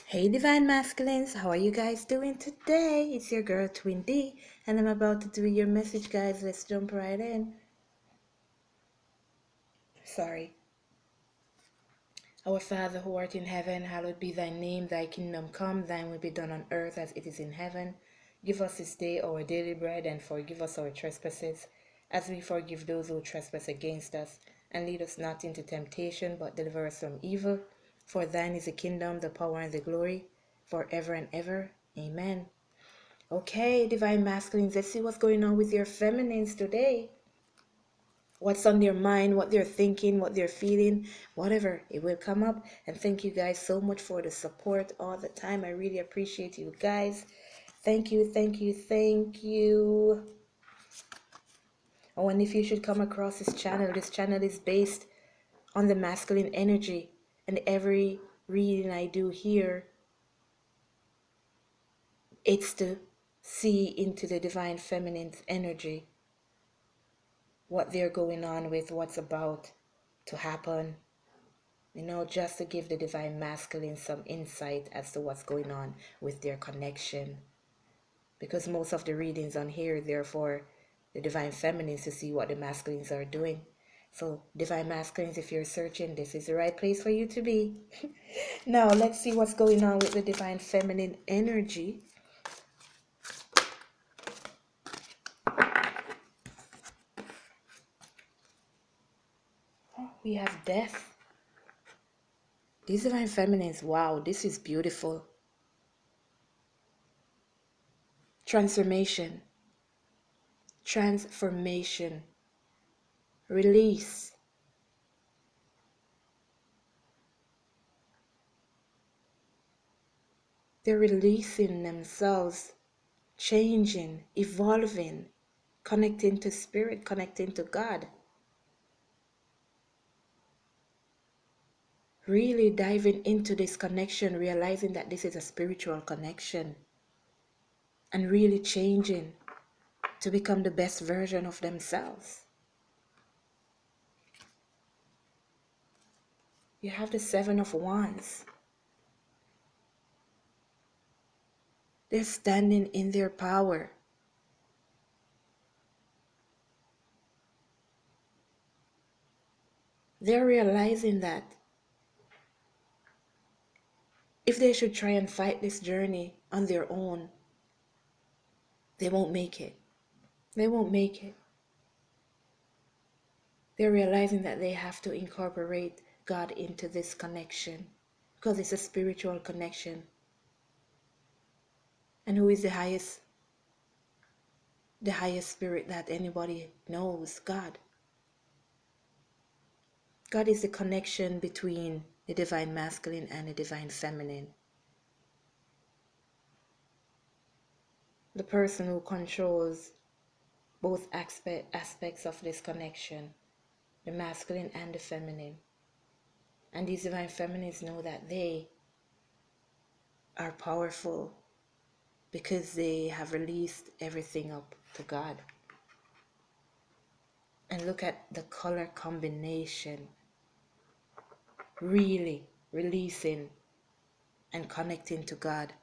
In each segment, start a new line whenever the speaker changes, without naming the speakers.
Hey Divine Masculines, how are you guys doing today? It's your girl Twin D, and I'm about to do your message, guys. Let's jump right in. Sorry. Our Father who art in heaven, hallowed be thy name, thy kingdom come, thine will be done on earth as it is in heaven. Give us this day our daily bread, and forgive us our trespasses, as we forgive those who trespass against us. And lead us not into temptation, but deliver us from evil. For thine is the kingdom, the power, and the glory, forever and ever. Amen. Okay, Divine Masculines, let's see what's going on with your feminines today. What's on their mind, what they're thinking, what they're feeling, whatever, it will come up. And thank you guys so much for the support all the time. I really appreciate you guys. Thank you, thank you, thank you. I wonder if you should come across this channel. This channel is based on the masculine energy. And every reading I do here, it's to see into the divine feminine's energy, what they're going on with, what's about to happen, just to give the divine masculine some insight as to what's going on with their connection. Because most of the readings on here, therefore, the divine feminines to see what the masculines are doing. So, divine masculines, if you're searching, this is the right place for you to be. Now, let's see what's going on with the divine feminine energy. Oh, we have death. These divine feminines, wow, this is beautiful. Transformation, release. They're releasing themselves, changing, evolving, connecting to spirit, connecting to God. Really diving into this connection, realizing that this is a spiritual connection, and really changing to become the best version of themselves. You have the Seven of Wands. They're standing in their power. They're realizing that if they should try and fight this journey on their own, they won't make it. They won't make it. They're realizing that they have to incorporate God into this connection because it's a spiritual connection. And who is the highest spirit that anybody knows? God. God is the connection between the divine masculine and the divine feminine. The person who controls both aspects of this connection, the masculine and the feminine. And these divine feminines know that they are powerful because they have released everything up to God. And look at the color combination. Really releasing and connecting to God.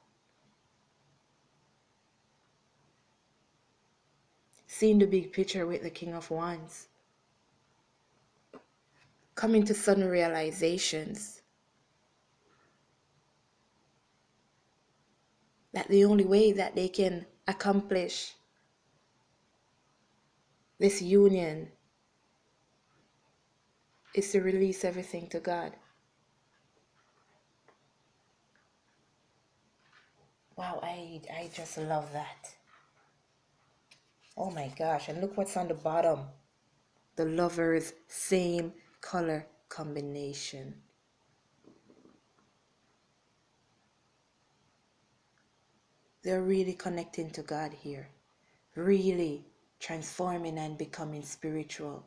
Seeing the big picture with the King of Wands. Coming to sudden realizations that the only way that they can accomplish this union is to release everything to God. Wow, I just love that. Oh my gosh, and look what's on the bottom. The lovers, same color combination. They're really connecting to God here. Really transforming and becoming spiritual.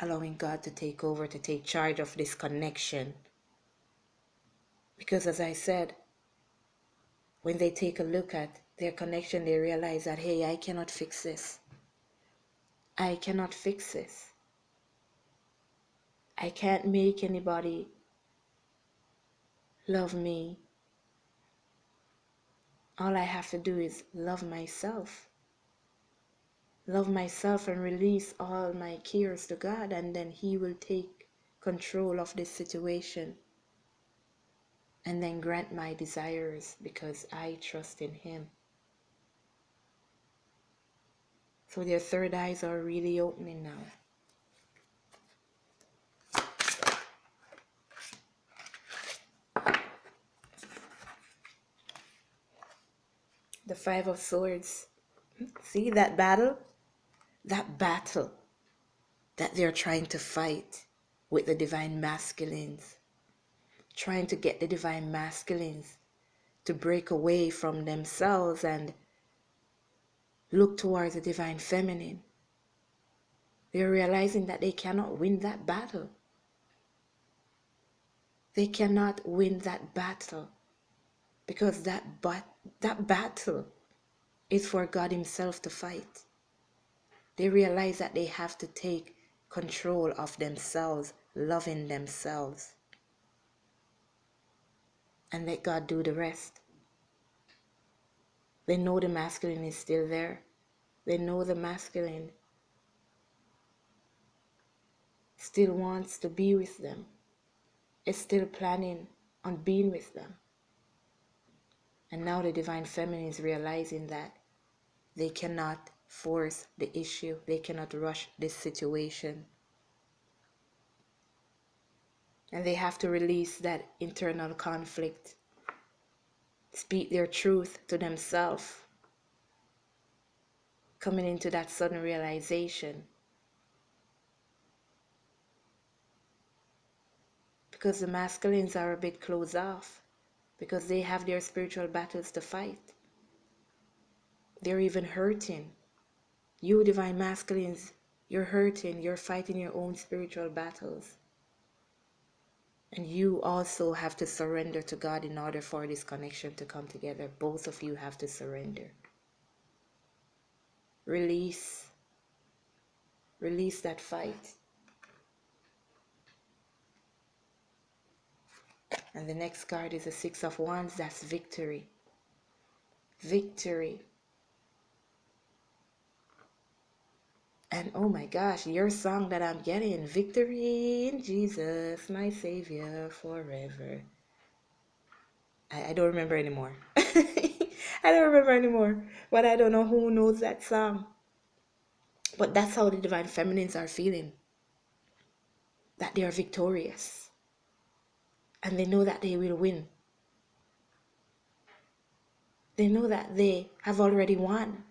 Allowing God to take over, to take charge of this connection. Because as I said, when they take a look at their connection, they realize that, hey, I cannot fix this. I cannot fix this. I can't make anybody love me. All I have to do is love myself. Love myself and release all my cares to God, and then He will take control of this situation and then grant my desires because I trust in Him. So their third eyes are really opening now. The Five of Swords. See that battle? That battle that they're trying to fight with the divine masculines. Trying to get the divine masculines to break away from themselves and look towards the divine feminine. They're realizing that they cannot win that battle. They cannot win that battle because that battle is for God Himself to fight. They realize that they have to take control of themselves, loving themselves, and let God do the rest. They know the masculine is still there. They know the masculine still wants to be with them, is still planning on being with them. And now the divine feminine is realizing that they cannot force the issue. They cannot rush this situation. And they have to release that internal conflict. Speak their truth to themselves. Coming into that sudden realization. Because the masculines are a bit closed off. Because they have their spiritual battles to fight. They're even hurting. You divine masculines, you're hurting. You're fighting your own spiritual battles. And you also have to surrender to God in order for this connection to come together. Both of you have to surrender. Release. Release that fight. And the next card is the Six of Wands. That's victory. Victory. And oh my gosh, your song that I'm getting. Victory in Jesus, my Savior forever. I don't remember anymore. I don't remember anymore. But I don't know who knows that song. But that's how the divine feminines are feeling. That they are victorious. And they know that they will win. They know that they have already won.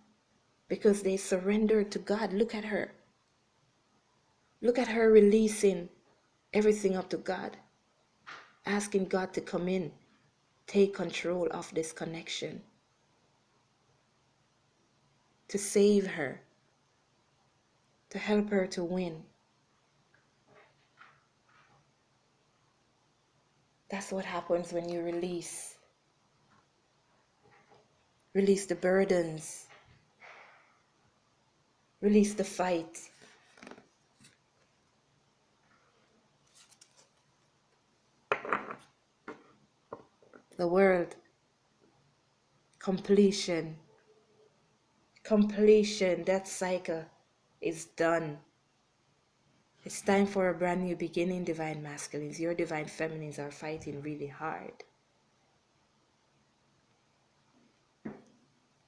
Because they surrendered to God. Look at her. Look at her releasing everything up to God. Asking God to come in. Take control of this connection. To save her. To help her to win. That's what happens when you release. Release the burdens. Release the fight. The world. Completion. Completion. That cycle is done. It's time for a brand new beginning, divine masculines. Your divine feminines are fighting really hard.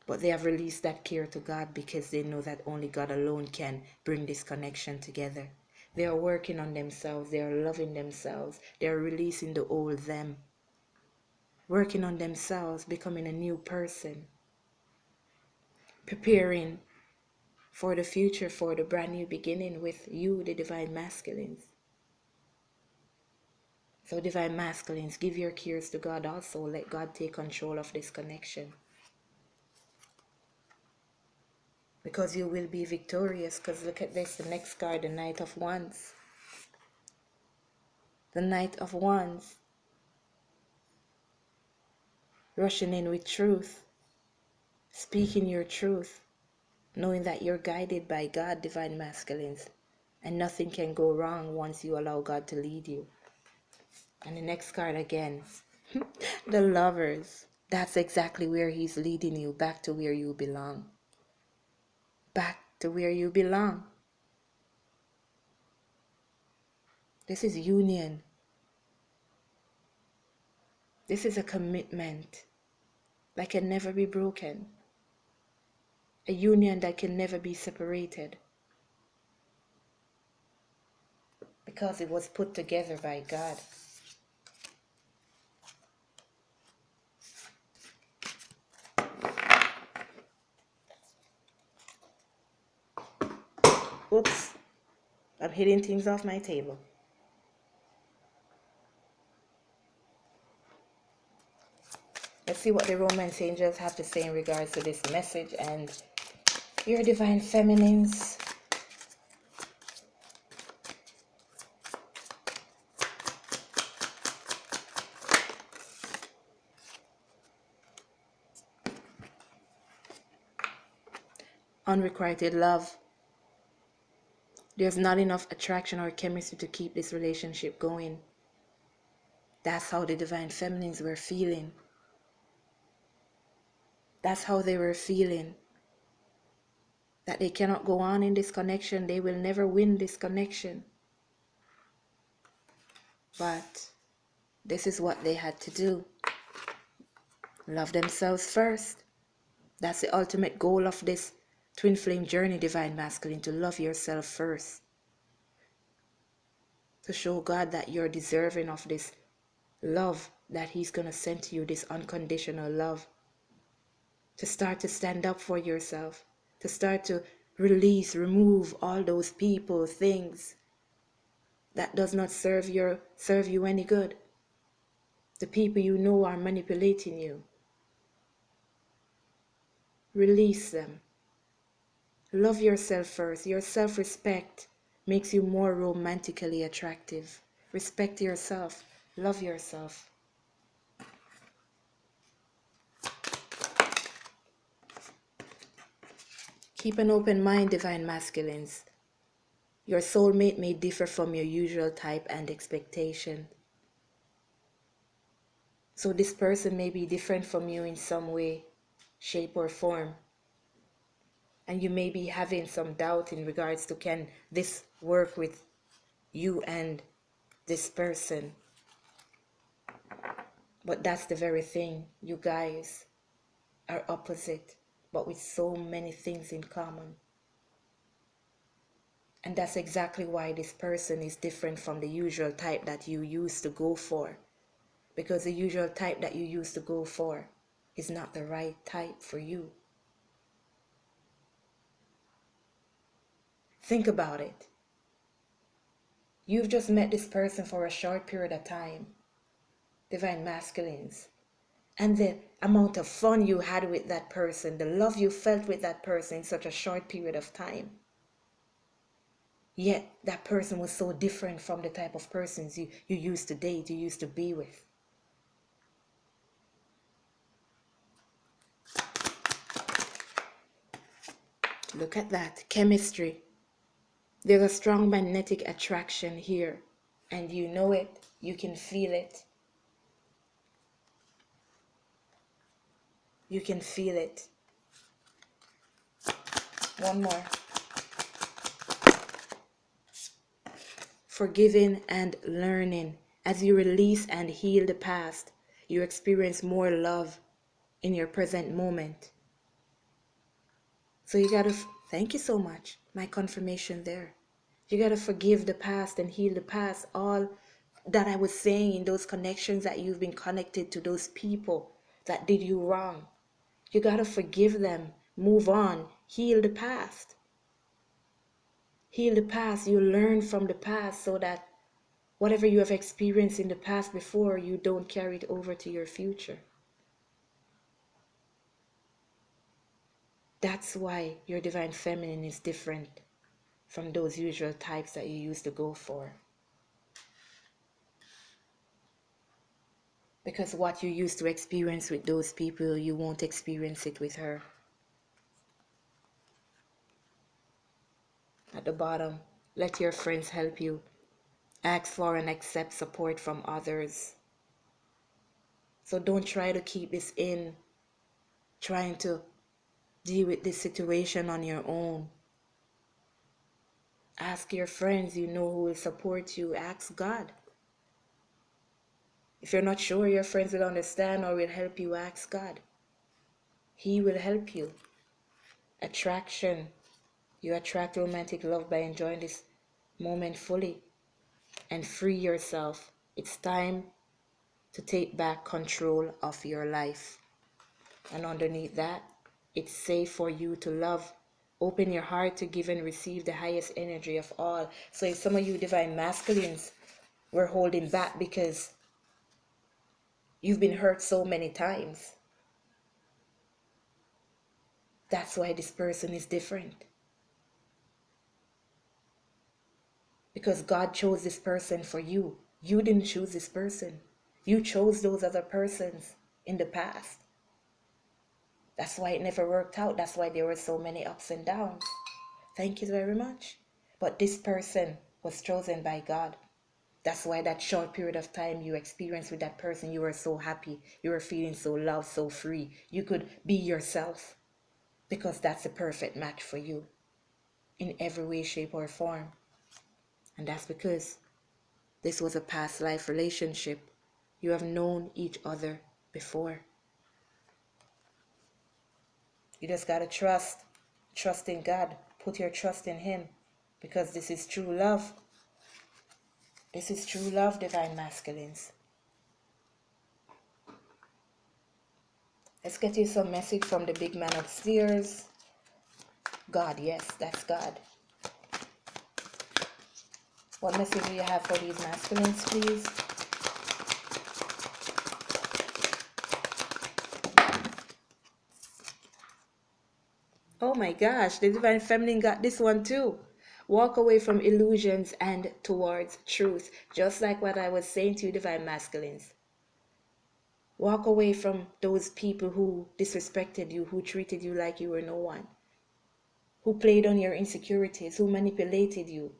But they have released that care to God because they know that only God alone can bring this connection together. They are working on themselves. They are loving themselves. They are releasing the old them. Working on themselves, becoming a new person. Preparing for the future, for the brand new beginning with you, the divine masculines. So divine masculines, give your cares to God also. Let God take control of this connection. Because you will be victorious. Because look at this, the next card, the Knight of Wands. The Knight of Wands. Rushing in with truth. Speaking your truth. Knowing that you're guided by God, divine masculines. And nothing can go wrong once you allow God to lead you. And the next card again. The lovers. That's exactly where he's leading you, back to where you belong. Back to where you belong. This is union. This is a commitment that can never be broken. A union that can never be separated. Because it was put together by God. Oops. I'm hitting things off my table. Let's see what the Romance angels have to say in regards to this message and your divine feminines. Unrequited love. There's not enough attraction or chemistry to keep this relationship going. That's how the divine feminines were feeling. That's how they were feeling. That they cannot go on in this connection. They will never win this connection. But this is what they had to do. Love themselves first. That's the ultimate goal of this twin flame journey, divine masculine, to love yourself first. To show God that you're deserving of this love that he's going to send to you, this unconditional love. To start to stand up for yourself. To start to remove all those people, things that does not serve you any good. The people you know are manipulating you. Release them. Love yourself first. Your self-respect makes you more romantically attractive. Respect yourself. Love yourself. Keep an open mind, divine masculines. Your soulmate may differ from your usual type and expectation. So this person may be different from you in some way, shape or form. And you may be having some doubt in regards to, can this work with you and this person? But that's the very thing. You guys are opposite, but with so many things in common. And that's exactly why this person is different from the usual type that you used to go for. Because the usual type that you used to go for is not the right type for you. Think about it. You've just met this person for a short period of time, divine masculines. And the amount of fun you had with that person, the love you felt with that person in such a short period of time. Yet that person was so different from the type of persons you used to date, you used to be with. Look at that, chemistry. There's a strong magnetic attraction here. And you know it, you can feel it. You can feel it. One more. Forgiving and learning. As you release and heal the past, you experience more love in your present moment. So you gotta, thank you so much, my confirmation there. You gotta forgive the past and heal the past. All that I was saying in those connections that you've been connected to, those people that did you wrong. You gotta forgive them, move on, heal the past. Heal the past, you learn from the past so that whatever you have experienced in the past before, you don't carry it over to your future. That's why your divine feminine is different from those usual types that you used to go for. Because what you used to experience with those people, you won't experience it with her. At the bottom, let your friends help you. Ask for and accept support from others. So don't try to keep this in, trying to deal with this situation on your own. Ask your friends you know who will support you. Ask God. If you're not sure your friends will understand or will help you, ask God. He will help you. Attraction. You attract romantic love by enjoying this moment fully and free yourself. It's time to take back control of your life. And underneath that, it's safe for you to love. Open your heart to give and receive the highest energy of all. So if some of you divine masculines were holding back because you've been hurt so many times, that's why this person is different. Because God chose this person for you. You didn't choose this person. You chose those other persons in the past. That's why it never worked out. That's why there were so many ups and downs. Thank you very much. But this person was chosen by God. That's why that short period of time you experienced with that person, you were so happy. You were feeling so loved, so free. You could be yourself because that's a perfect match for you in every way, shape, or form. And that's because this was a past life relationship. You have known each other before. You just got to trust in God. Put your trust in Him because this is true love. This is true love, divine masculines. Let's get you some message from the big man upstairs. God, yes, that's God. What message do you have for these masculines, please? Oh my gosh, the divine feminine got this one too. Walk away from illusions and towards truth. Just like what I was saying to you, divine masculines. Walk away from those people who disrespected you, who treated you like you were no one, who played on your insecurities, who manipulated you.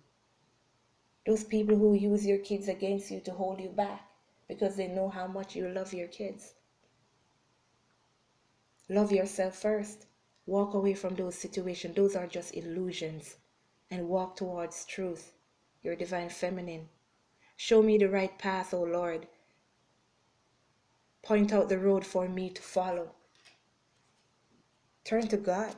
Those people who use your kids against you to hold you back because they know how much you love your kids. Love yourself first. Walk away from those situations. Those are just illusions. And walk towards truth. Your divine feminine. Show me the right path, O Lord. Point out the road for me to follow. Turn to God.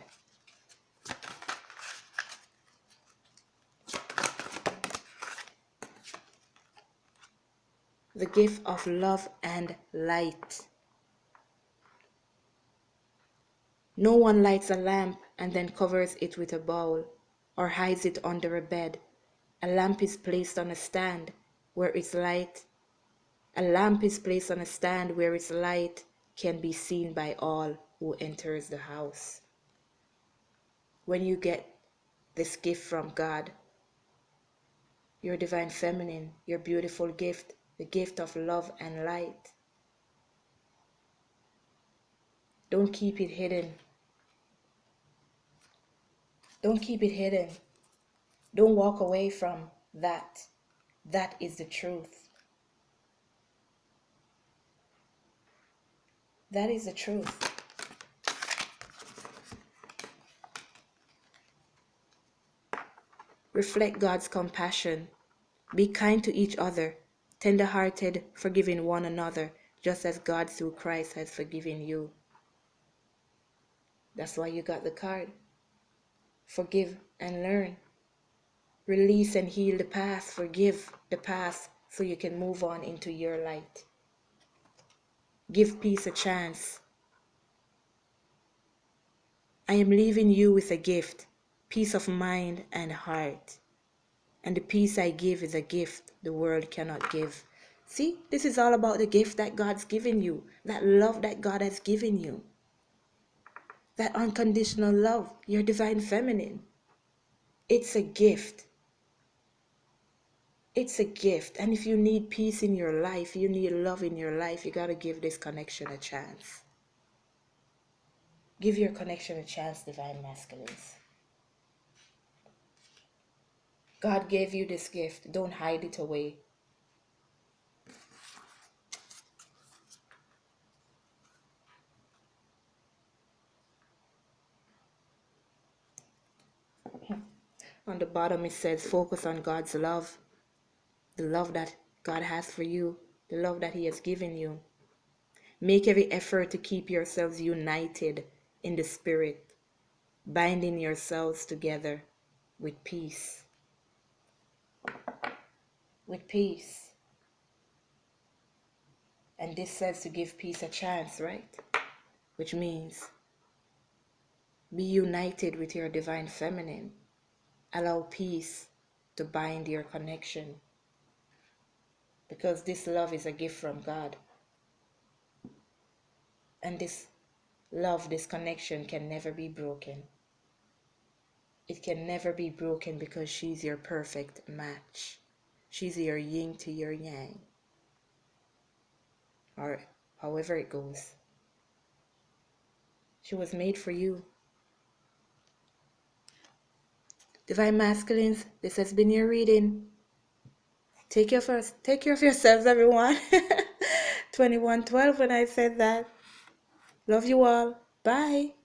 The gift of love and light. No one lights a lamp and then covers it with a bowl or hides it under a bed. A lamp is placed on a stand where its light can be seen by all who enters the house. When you get this gift from God, your divine feminine, your beautiful gift, the gift of love and light, don't keep it hidden. Don't keep it hidden. Don't walk away from that. That is the truth. That is the truth. Reflect God's compassion. Be kind to each other, tender-hearted, forgiving one another, just as God through Christ has forgiven you. That's why you got the card. Forgive and learn. Release and heal the past. Forgive the past so you can move on into your light. Give peace a chance. I am leaving you with a gift, peace of mind and heart. And the peace I give is a gift the world cannot give. See, this is all about the gift that God's given you, that love that God has given you, that unconditional love, your divine feminine. It's a gift. It's a gift. And if you need peace in your life, you need love in your life, you got to give this connection a chance. Give your connection a chance, divine masculines. God gave you this gift. Don't hide it away. On the bottom it says focus on God's love, the love that God has for you, the love that He has given you. Make every effort to keep yourselves united in the Spirit, binding yourselves together with peace. With peace. And this says to give peace a chance, right? Which means be united with your divine feminine. Allow peace to bind your connection. Because this love is a gift from God. And this love, this connection can never be broken. It can never be broken because she's your perfect match. She's your yin to your yang. Or however it goes. She was made for you. Divine Masculines, this has been your reading. Take care of yourselves, everyone. 2112 when I said that. Love you all. Bye.